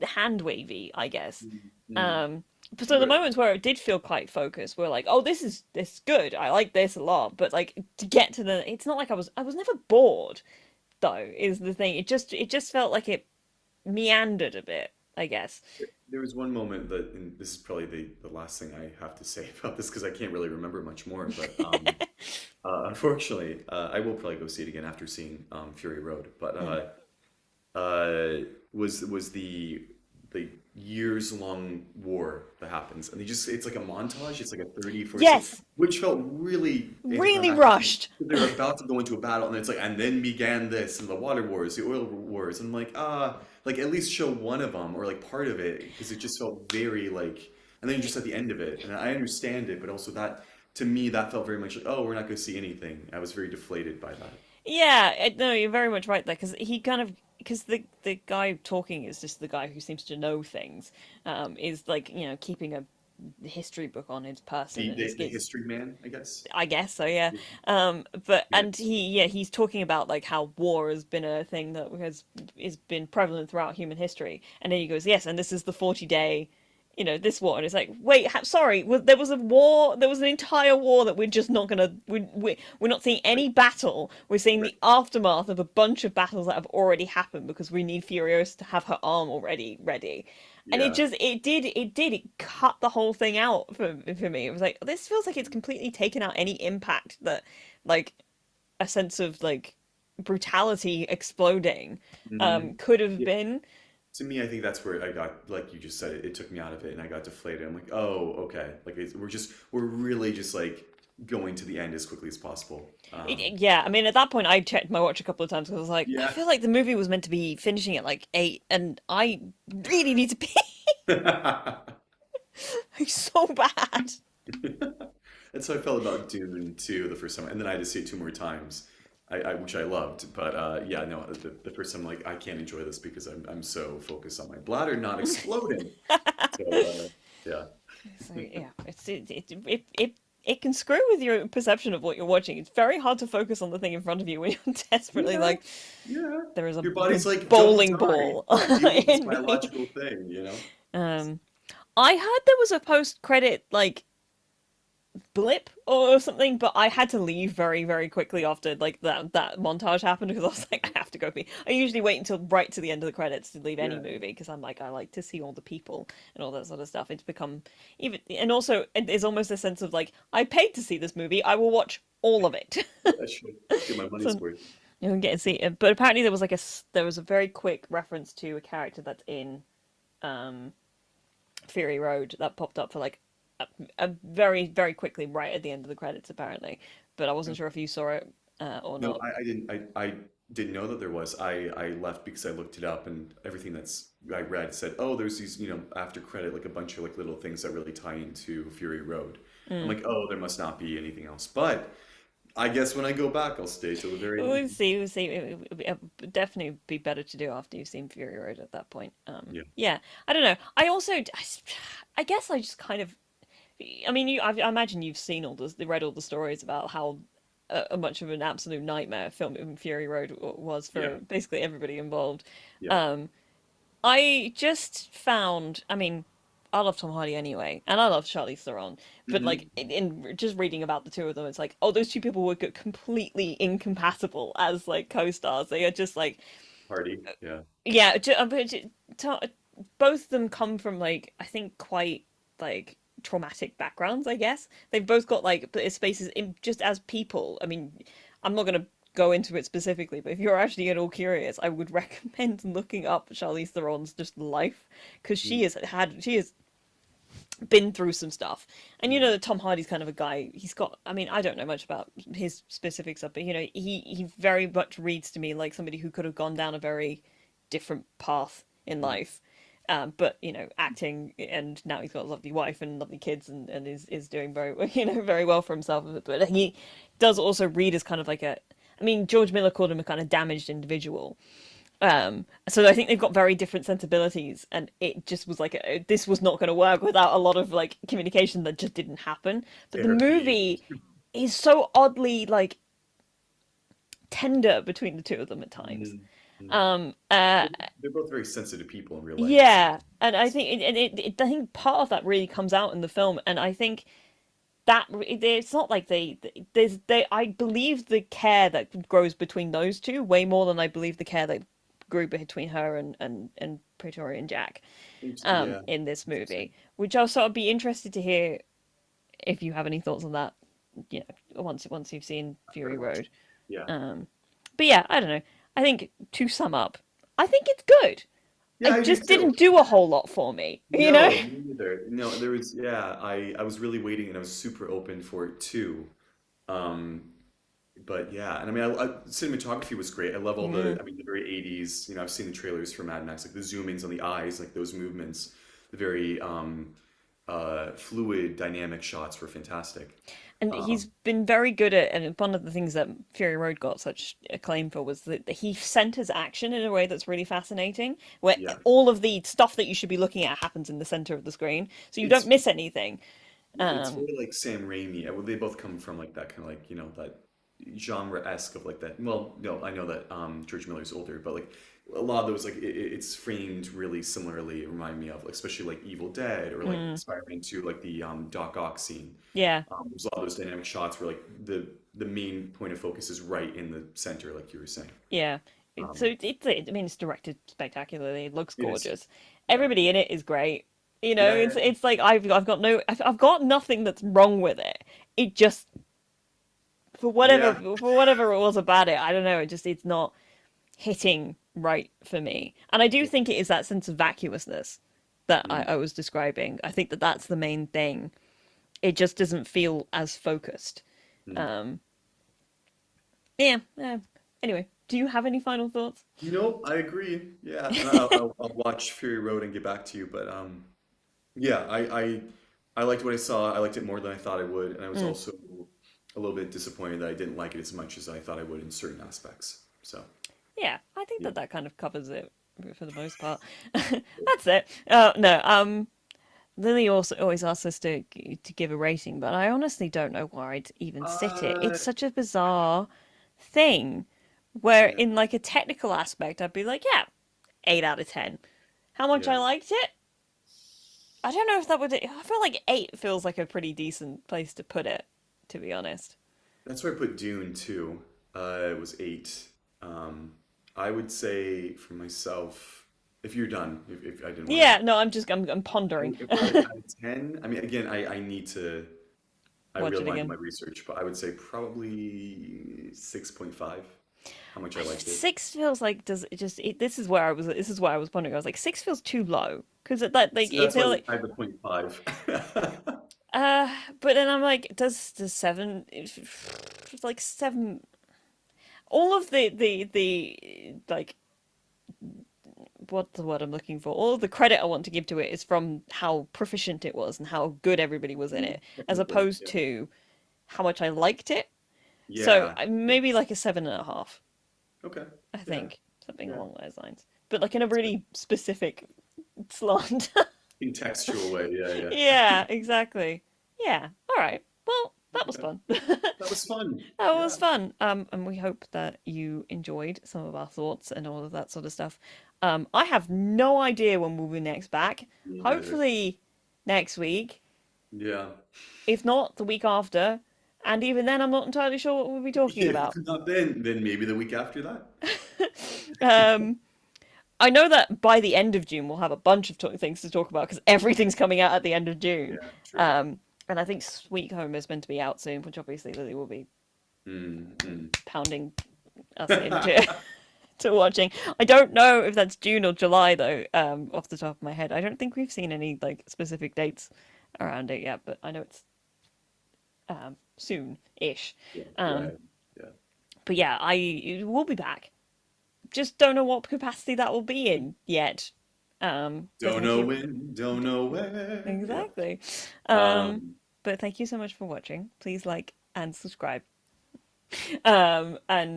hand wavy, I guess. Mm, mm. um so the But moments where it did feel quite focused were like, oh, this is good, I like this a lot, but like to get to the it's not like I was never bored, though, is the thing. It just felt like it meandered a bit, I guess. there was one moment that, and this is probably the last thing I have to say about this because I can't really remember much more. But unfortunately, I will probably go see it again after seeing Fury Road. But Mm. was the years long war that happens, and they just it's like a montage. It's like a 30, 40 second, Yes, which felt really really anticlimactic. rushed. They're about to go into a battle, and it's like, and then began this, and the water wars, the oil wars, and I'm like, like at least show one of them or like part of it, because it just felt very like, and then just at the end of it, and I understand it, but also that to me that felt very much like, oh, we're not going to see anything. I was very deflated by that. Yeah, no, you're very much right there, because he kind of because the guy talking is just the guy who seems to know things. Is like keeping a history book on his person, and The history man, I guess. I guess so, yeah. Yeah. But Yeah. and he's talking about like how war has been a thing that has been prevalent throughout human history, and then he goes, yes, and this is the 40-day, this war, and it's like, wait, sorry, there was a war, there was an entire war that we're just not gonna, we're not seeing any battle. We're seeing Right. the aftermath of a bunch of battles that have already happened because we need Furiosa to have her arm already ready. And Yeah. it cut the whole thing out for me. It was like, this feels like it's completely taken out any impact that like a sense of like brutality exploding Hmm. could have been. To me, I think that's where I got, like you just said, it took me out of it, and I got deflated. I'm like, oh, okay. Like we're really just like going to the end as quickly as possible. Yeah, I mean, at that point, I checked my watch a couple of times because I was like, I Yeah. feel like the movie was meant to be finishing at like 8, and I really need to pee. Like, so bad. That's how I felt about Dune 2 the first time, and then I had to see it two more times, which I loved. But yeah, no, the first time, like, I can't enjoy this because I'm so focused on my bladder not exploding. So yeah. So yeah, it can screw with your perception of what you're watching. It's very hard to focus on the thing in front of you when you're desperately Yeah, like, yeah. there is a Your body's like, don't bowling die. ball Deal with this in me. biological thing, you know? Um, I heard there was a post credit like blip or something, but I had to leave very, very quickly after like that montage happened because I was like, I have to go pee. I usually wait until right to the end of the credits to leave any Yeah. movie because I'm like, I like to see all the people and all that sort of stuff. It's become even, and also there's almost a sense of like, I paid to see this movie, I will watch all of it. I should get my money's So worth. you can get to see it. But apparently there was like there was a very quick reference to a character that's in um Fury Road that popped up for like a very, very quickly right at the end of the credits, apparently. But I wasn't sure if you saw it or No, not. I didn't. I didn't know that there was. I left because I looked it up, and everything that's I read said, oh, there's these, after credit, like a bunch of like little things that really tie into Fury Road. I'm Mm. like, oh, there must not be anything else. But I guess when I go back, I'll stay till the very We'll end. see. We'll see. It would definitely be better to do after you've seen Fury Road at that point. Yeah. Yeah. I don't know. I also, I guess I just kind of, I mean, I imagine you've seen all this, read all the stories about how much of an absolute nightmare filming Fury Road was for Yeah. basically everybody involved. Yeah. Um, I just found, I mean, I love Tom Hardy anyway, and I love Charlize Theron, but like Hmm. in just reading about the two of them, it's like, oh, those two people were completely incompatible as like co-stars. They are just like, Party. Yeah. yeah, both of them come from like I think quite like traumatic backgrounds. I guess they've both got like spaces in just as people. I mean, I'm not gonna go into it specifically, but if you're actually at all curious, I would recommend looking up Charlize Theron's just life because Mm, she has been through some stuff. And you know mm. that Tom Hardy's kind of a guy. He's got. I mean, I don't know much about his specific stuff, but you know, he very much reads to me like somebody who could have gone down a very different path in Mm. life. But you know, acting, and now he's got a lovely wife and lovely kids, and is doing very very well for himself. But he does also read as kind of like a. I mean, George Miller called him a kind of damaged individual. So I think they've got very different sensibilities, and it just was like this was not going to work without a lot of like communication that just didn't happen. But the Therapy. movie is so oddly like tender between the two of them at times. Mm, mm. Um, uh, They're both very sensitive people in real life, it seems. yeah, and I think I think part of that really comes out in the film, and I think that it's not like they I believe the care that grows between those two way more than I believe the care that grew between her and Pretoria and Jack Yeah. in this Interesting. movie, which I'll sort of be interested to hear if you have any thoughts on that, you know, once you've seen After I Fury watch it. Road. Yeah. um but yeah, I don't know, I think to sum up, I think it's good. Yeah, I It do just too. didn't do a whole lot for me, you know. No, me neither. No, there was, yeah, I was really waiting and I was super open for it too. Um, but yeah, and I mean, cinematography was great. I love all Mm, the, I mean, the very 80s, I've seen the trailers for Mad Max, like the zoom ins on the eyes, like those movements, the very fluid, dynamic shots were fantastic. and Um, he's been very good at, and one of the things that Fury Road got such acclaim for was that he centers action in a way that's really fascinating, where yeah, all of the stuff that you should be looking at happens in the center of the screen, so you don't it's miss anything. it's um very like Sam Raimi. Well, they both come from like that kind of like, that genre-esque of like that. Well, no, I know that George Miller's older, but like a lot of those like it's framed really similarly. It remind me of like especially like Evil Dead or like mm, Spider-Man 2, like the Doc Ock scene. yeah, There's a lot of those dynamic shots where like the main point of focus is right in the center, like you were saying. yeah. So Um, I mean, it's directed spectacularly, it looks it is, gorgeous, yeah, everybody in it is great, you know. yeah, yeah. It's like I've got no, I've got nothing that's wrong with it. It just, Yeah. for whatever it was about it, I don't know, it's not hitting right for me. And I do Yeah. think it is that sense of vacuousness that Mm, I was describing. I think that that's the main thing. It just doesn't feel as focused. mm. Um, yeah. Anyway, do you have any final thoughts? I agree. Yeah, and I'll watch Fury Road and get back to you. But yeah, I liked what I saw. I liked it more than I thought I would, and I was Mm, also a little bit disappointed that I didn't like it as much as I thought I would in certain aspects. So yeah, I think yeah, that kind of covers it for the most part. That's it. No. Lily also always asks us to give a rating, but I honestly don't know where I'd even sit it. uh, It's such a bizarre thing where yeah, in like a technical aspect I'd be like, yeah, 8 out of 10. How much I yeah. liked it? I don't know if that would. I feel like 8 feels like a pretty decent place to put it, to be honest. That's where I put Dune too. It was 8. Um, I would say for myself, if you're done, if I didn't want to, Yeah, no, I'm pondering. if I had 10, I mean, again, I need to, I Watch it realigned again. my research, but I would say probably 6.5, how much I liked it. 6 feels like does it just this is where I was wondering. I was like 6 feels too low because it like So it that's why feel like I have the point 0.5. uh but then I'm like does 7 it's like 7 all of the like what's the word I'm looking for? All of the credit I want to give to it is from how proficient it was and how good everybody was in it, as Technically, opposed yeah. to how much I liked it. So Yeah. maybe like a 7.5. Okay. I Yeah. think something Yeah. along those lines, but like in a That's good. really specific slant. In textual way. Yeah. Yeah. Yeah, exactly. Yeah. All right. Well, that was Okay. fun. That was fun. That was Yeah. fun. And we hope that you enjoyed some of our thoughts and all of that sort of stuff. I have no idea when we'll be next back. Me neither. Hopefully next week, Yeah. if not the week after. And even then, I'm not entirely sure what we'll be talking If about. not then maybe the week after that. Um, I know that by the end of June, we'll have a bunch of things to talk about because everything's coming out at the end of June. Yeah, true. Um, and I think Sweet Home is meant to be out soon, which obviously Lily will be Mm, mm. pounding us into to watching. I don't know if that's June or July though, off the top of my head. I don't think we've seen any like specific dates around it yet, but I know it's soon-ish. Yeah, Um, right. Yeah. but yeah, I will be back. Just don't know what capacity that will be in yet. But Don't thank know you. when, don't know where. Yeah. Exactly. Um, Um, but thank you so much for watching. Please like and subscribe. And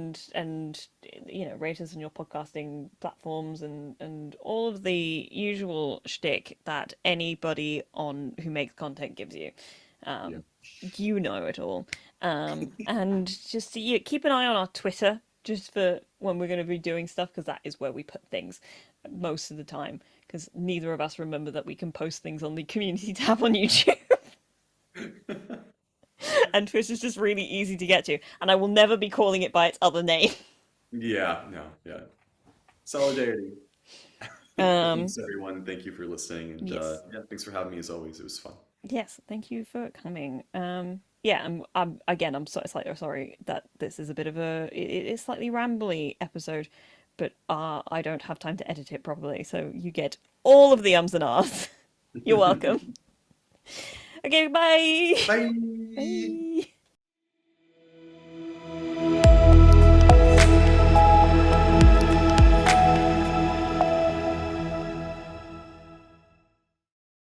rate us on your podcasting platforms and all of the usual shtick that anybody on who makes content gives you. yeah. Um, you know it all. And just keep an eye on our Twitter just for when we're going to be doing stuff because that is where we put things most of the time because neither of us remember that we can post things on the community tab on YouTube. And Twitch is just really easy to get to, and I will never be calling it by its other name. Yeah, no, yeah. Solidarity. Um, Thanks everyone. Thank you for listening and yes, yeah, thanks for having me as always. It was fun. yes, thank you for coming. Yeah, I'm slightly sorry that this is a bit of it is slightly rambly episode, but I don't have time to edit it properly, so you get all of the ums and ahs. You're welcome. Okay, bye. Bye. Bye.